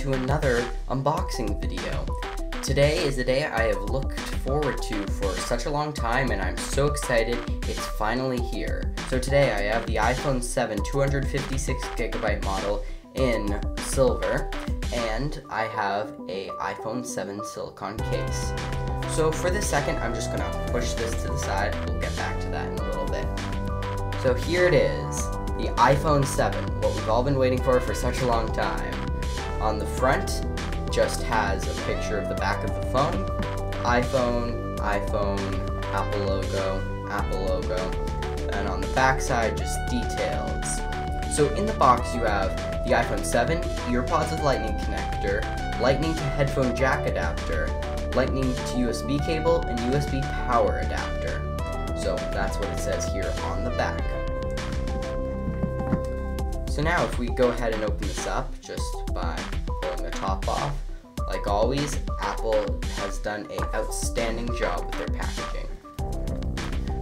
to another unboxing video. Today is the day I have looked forward to for such a long time, and I'm so excited it's finally here. So today I have the iPhone 7 256GB model in silver, and I have a iPhone 7 silicone case. So for this second, I'm just gonna push this to the side. We'll get back to that in a little bit. So here it is, the iPhone 7, what we've all been waiting for such a long time. On the front, just has a picture of the back of the phone, iPhone, Apple logo, and on the back side, just details. So in the box, you have the iPhone 7, EarPods with lightning connector, lightning to headphone jack adapter, lightning to USB cable, and USB power adapter. So that's what it says here on the back. So now if we go ahead and open this up just by pulling the top off, like always, Apple has done an outstanding job with their packaging.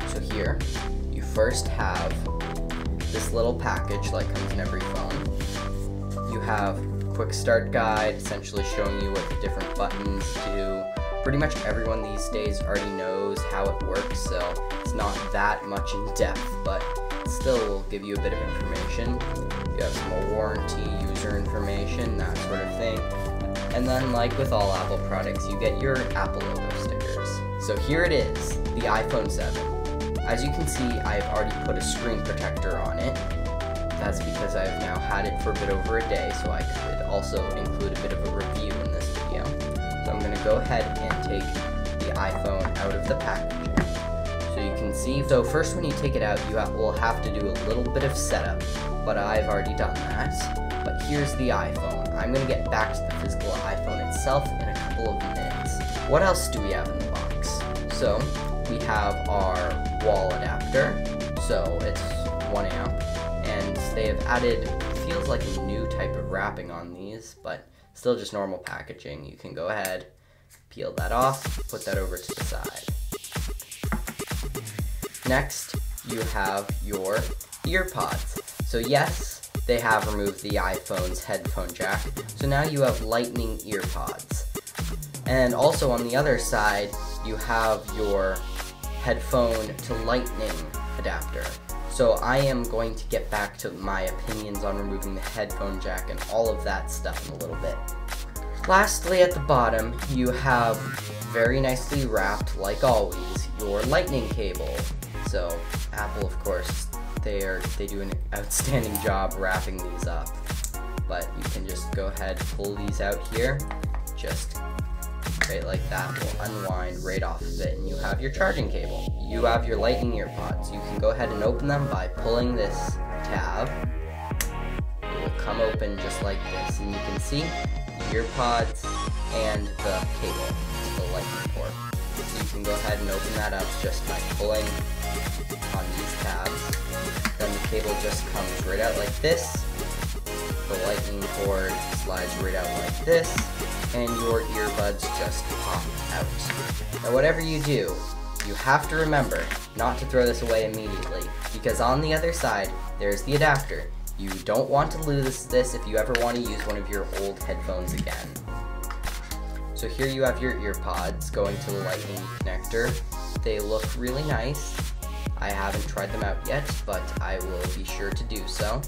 So here, you first have this little package like comes in every phone. You have a quick start guide, essentially showing you what the different buttons do. Pretty much everyone these days already knows how it works, so it's not that much in depth, but still will give you a bit of information. You have some more warranty, user information, that sort of thing. And then, like with all Apple products, you get your Apple logo stickers. So here it is, the iPhone 7. As you can see, I've already put a screen protector on it. That's because I've now had it for a bit over a day, so I could also include a bit of a review in this video. So I'm going to go ahead and take the iPhone out of the packaging. So you can see, so first when you take it out, you will have to do a little bit of setup, but I've already done that. But here's the iPhone. I'm going to get back to the physical iPhone itself in a couple of minutes. What else do we have in the box? So we have our wall adapter, so it's 1 amp, and they have added, feels like a new type of wrapping on these, but still just normal packaging. You can go ahead, peel that off, put that over to the side. Next, you have your EarPods. So yes, they have removed the iPhone's headphone jack, so now you have lightning EarPods. And also on the other side, you have your headphone to lightning adapter. So I am going to get back to my opinions on removing the headphone jack and all of that stuff in a little bit. Lastly, at the bottom, you have very nicely wrapped, like always, your lightning cable. So Apple, of course, they do an outstanding job wrapping these up. But you can just go ahead, pull these out here, just right like that will unwind right off of it, and you have your charging cable. You have your lightning EarPods. You can go ahead and open them by pulling this tab. It will come open just like this, and you can see the EarPods and the cable to the lightning port. So you can go ahead and open that up just by pulling on these tabs. Then the cable just comes right out like this. The lightning cord slides right out like this, and your earbuds just pop out. Now whatever you do, you have to remember not to throw this away immediately, because on the other side, there's the adapter. You don't want to lose this if you ever want to use one of your old headphones again. So here you have your EarPods going to the lightning connector. They look really nice. I haven't tried them out yet, but I will be sure to do so.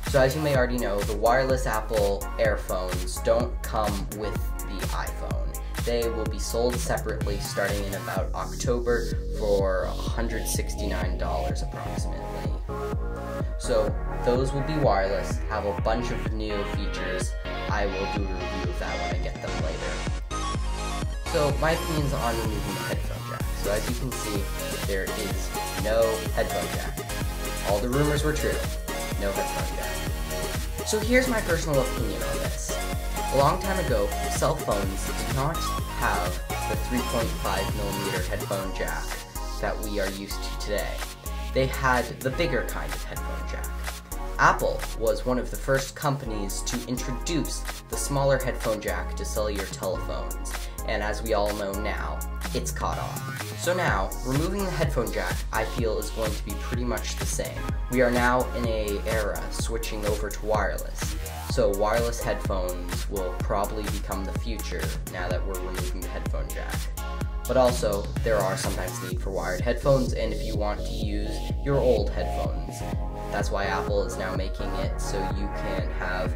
So as you may already know, the wireless Apple Airphones don't come with the iPhone. They will be sold separately starting in about October for $169 approximately. So those will be wireless, have a bunch of new features. I will do a review of that when I get them later. So my opinions on removing the headphone jack. So as you can see, there is no headphone jack. All the rumors were true. No headphone jack. So here's my personal opinion on this. A long time ago, cell phones did not have the 3.5mm headphone jack that we are used to today. They had the bigger kind of headphone jack. Apple was one of the first companies to introduce the smaller headphone jack to cellular telephones, and as we all know now, it's caught on. So now, removing the headphone jack, I feel, is going to be pretty much the same. We are now in an era switching over to wireless. So wireless headphones will probably become the future now that we're removing the headphone jack. But also, there are sometimes need for wired headphones, and if you want to use your old headphones, that's why Apple is now making it so you can have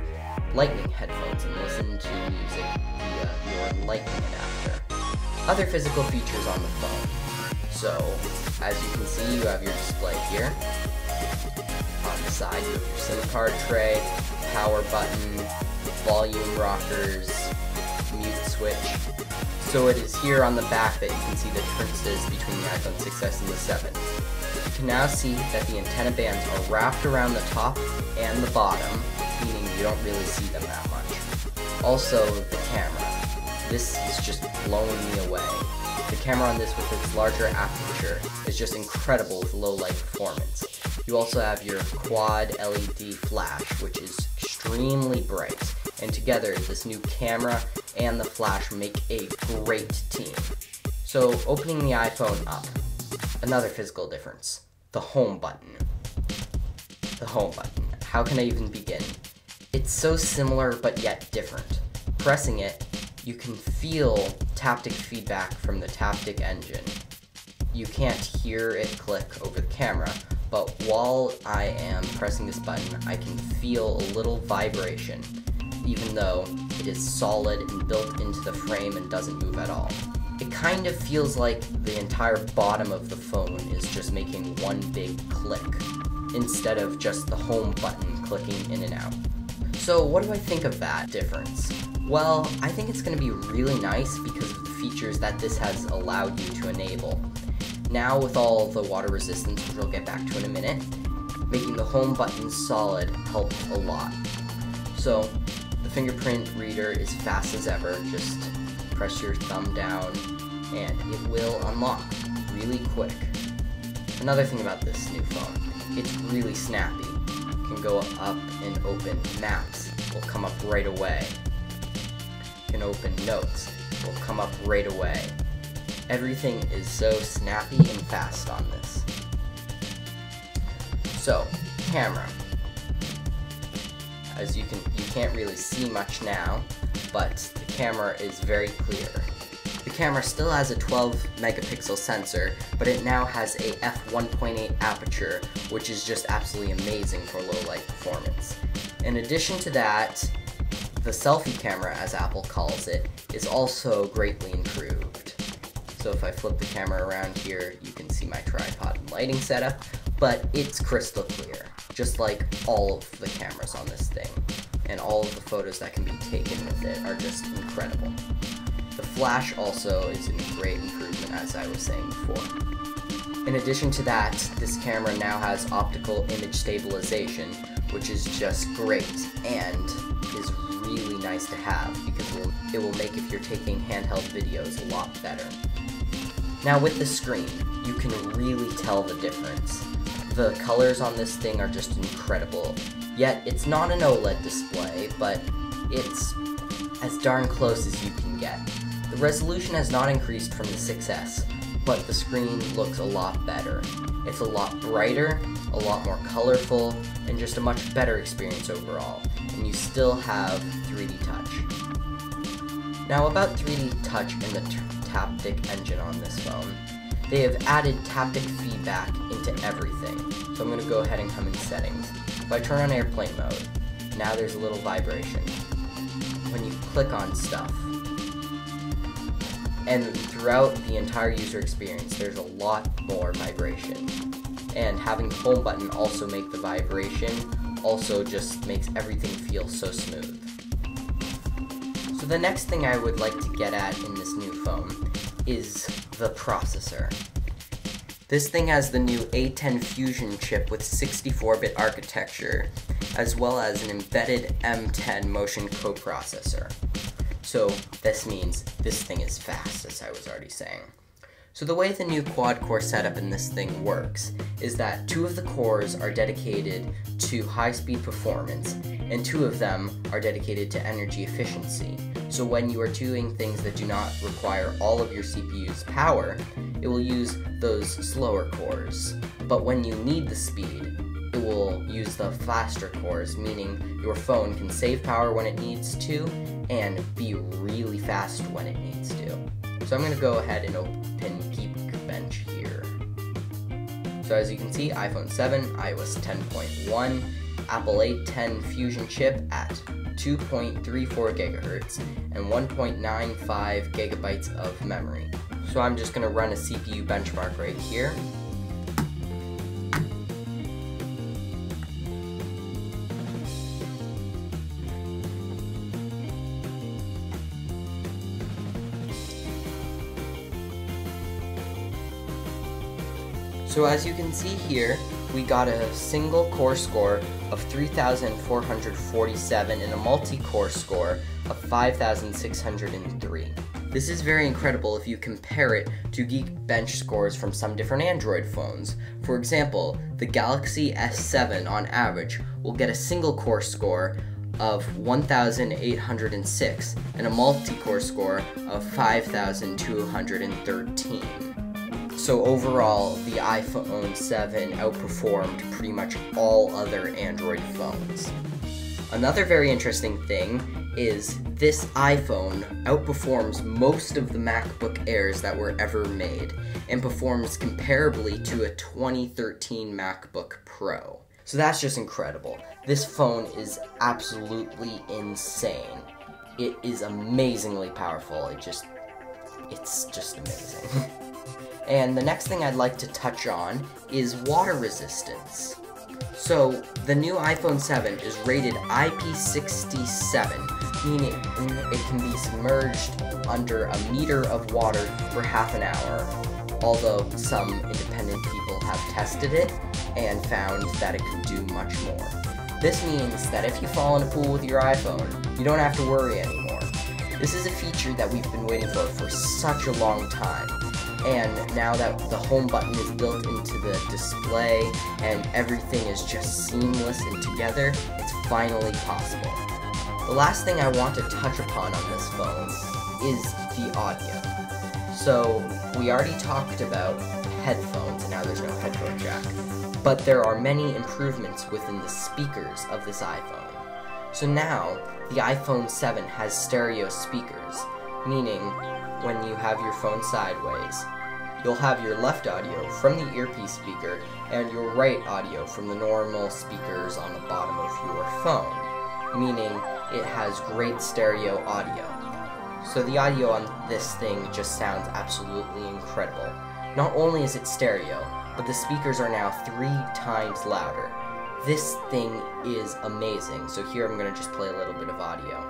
lightning headphones and listen to music via your lightning adapter. Other physical features on the phone. So, as you can see, you have your display here. On the side, you have your SIM card tray, power button, volume rockers, mute switch. So it is here on the back that you can see the differences between the iPhone 6s and the 7. You can now see that the antenna bands are wrapped around the top and the bottom, meaning you don't really see them that much. Also, the camera. This is just blowing me away. The camera on this with its larger aperture is just incredible with low light performance. You also have your quad LED flash, which is extremely bright, and together this new camera and the flash make a great team. So opening the iPhone up, another physical difference, the home button. The home button, how can I even begin? It's so similar but yet different. Pressing it, you can feel taptic feedback from the taptic engine. You can't hear it click over the camera, but while I am pressing this button, I can feel a little vibration, even though it is solid and built into the frame and doesn't move at all. It kind of feels like the entire bottom of the phone is just making one big click, instead of just the home button clicking in and out. So what do I think of that difference? Well, I think it's going to be really nice because of the features that this has allowed you to enable. Now with all the water resistance, which we'll get back to in a minute, making the home button solid helped a lot. So the fingerprint reader is fast as ever, just press your thumb down and it will unlock really quick. Another thing about this new phone, it's really snappy. You can go up and open Maps, will come up right away. You can open Notes, will come up right away. Everything is so snappy and fast on this. So, camera. As you can't really see much now, but the camera is very clear. The camera still has a 12 megapixel sensor, but it now has a f1.8 aperture, which is just absolutely amazing for low light performance. In addition to that, the selfie camera, as Apple calls it, is also greatly improved. So if I flip the camera around here, you can see my tripod and lighting setup, but it's crystal clear, just like all of the cameras on this thing. And all of the photos that can be taken with it are just incredible. The flash also is a great improvement, as I was saying before. In addition to that, this camera now has optical image stabilization, which is just great and is really nice to have because it will make if you're taking handheld videos a lot better. Now with the screen, you can really tell the difference. The colors on this thing are just incredible. Yet it's not an OLED display, but it's as darn close as you can get. The resolution has not increased from the 6S, but the screen looks a lot better. It's a lot brighter, a lot more colorful, and just a much better experience overall. And you still have 3D Touch. Now about 3D Touch and the taptic engine on this phone. They have added taptic feedback into everything. So I'm going to go ahead and come in settings. If I turn on airplane mode, now there's a little vibration. When you click on stuff, and throughout the entire user experience, there's a lot more vibration. And having the home button also make the vibration also just makes everything feel so smooth. So the next thing I would like to get at in this new phone is the processor. This thing has the new A10 Fusion chip with 64-bit architecture, as well as an embedded M10 motion coprocessor. So this means this thing is fast, as I was already saying. So the way the new quad-core setup in this thing works is that 2 of the cores are dedicated to high-speed performance, and 2 of them are dedicated to energy efficiency. So when you are doing things that do not require all of your CPU's power, it will use those slower cores. But when you need the speed, it it will use the faster cores, meaning your phone can save power when it needs to and be really fast when it needs to. So I'm going to go ahead and open Geekbench here. So as you can see, iPhone 7, iOS 10.1, Apple A10 Fusion chip at 2.34 gigahertz and 1.95 gigabytes of memory. So I'm just going to run a CPU benchmark right here. So as you can see here, we got a single core score of 3,447 and a multi-core score of 5,603. This is very incredible if you compare it to Geekbench scores from some different Android phones. For example, the Galaxy S7 on average will get a single core score of 1,806 and a multi-core score of 5,213. So overall, the iPhone 7 outperformed pretty much all other Android phones. Another very interesting thing is this iPhone outperforms most of the MacBook Airs that were ever made and performs comparably to a 2013 MacBook Pro. So that's just incredible. This phone is absolutely insane. It is amazingly powerful. It's just amazing. And the next thing I'd like to touch on is water resistance. So the new iPhone 7 is rated IP67, meaning it can be submerged under a meter of water for half an hour, although some independent people have tested it and found that it can do much more. This means that if you fall in a pool with your iPhone, you don't have to worry anymore. This is a feature that we've been waiting for such a long time. And now that the home button is built into the display and everything is just seamless and together, it's finally possible. The last thing I want to touch upon on this phone is the audio. So we already talked about headphones, and now there's no headphone jack. But there are many improvements within the speakers of this iPhone. So now, the iPhone 7 has stereo speakers, meaning when you have your phone sideways, you'll have your left audio from the earpiece speaker and your right audio from the normal speakers on the bottom of your phone, meaning it has great stereo audio. So the audio on this thing just sounds absolutely incredible. Not only is it stereo, but the speakers are now 3 times louder. This thing is amazing. So here I'm going to just play a little bit of audio.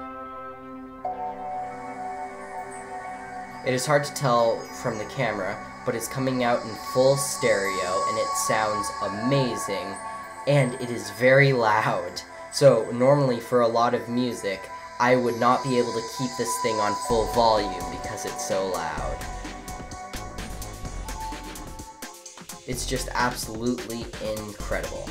It is hard to tell from the camera, but it's coming out in full stereo and it sounds amazing, and it is very loud. So normally for a lot of music, I would not be able to keep this thing on full volume because it's so loud. It's just absolutely incredible.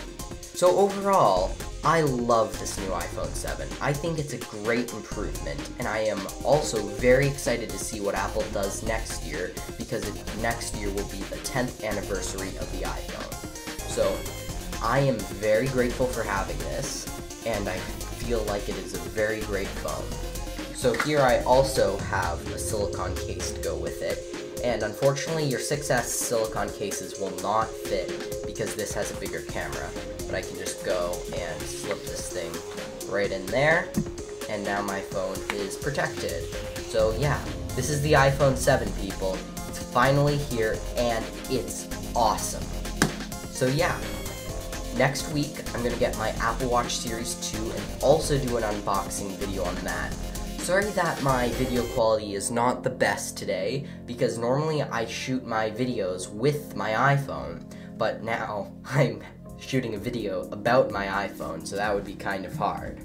So overall, I love this new iPhone 7. I think it's a great improvement, and I am also very excited to see what Apple does next year, because next year will be the 10th anniversary of the iPhone. So I am very grateful for having this, and I feel like it is a very great phone. So here I also have a silicone case to go with it, and unfortunately your 6S silicone cases will not fit because this has a bigger camera. But I can just go and slip this thing right in there, and now my phone is protected. So yeah, this is the iPhone 7, people. It's finally here, and it's awesome. So yeah, next week I'm gonna get my Apple Watch Series 2 and also do an unboxing video on that. Sorry that my video quality is not the best today, because normally I shoot my videos with my iPhone, but now I'm shooting a video about my iPhone, so that would be kind of hard.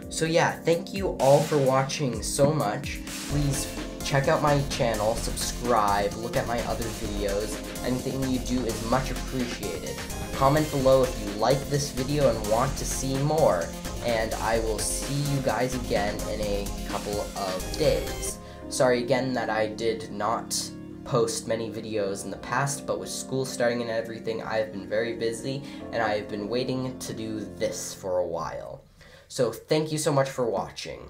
So yeah, thank you all for watching so much. Please check out my channel, subscribe, look at my other videos. Anything you do is much appreciated. Comment below if you like this video and want to see more, and I will see you guys again in a couple of days. Sorry again that I did not post many videos in the past, but with school starting and everything, I have been very busy, and I have been waiting to do this for a while. So thank you so much for watching.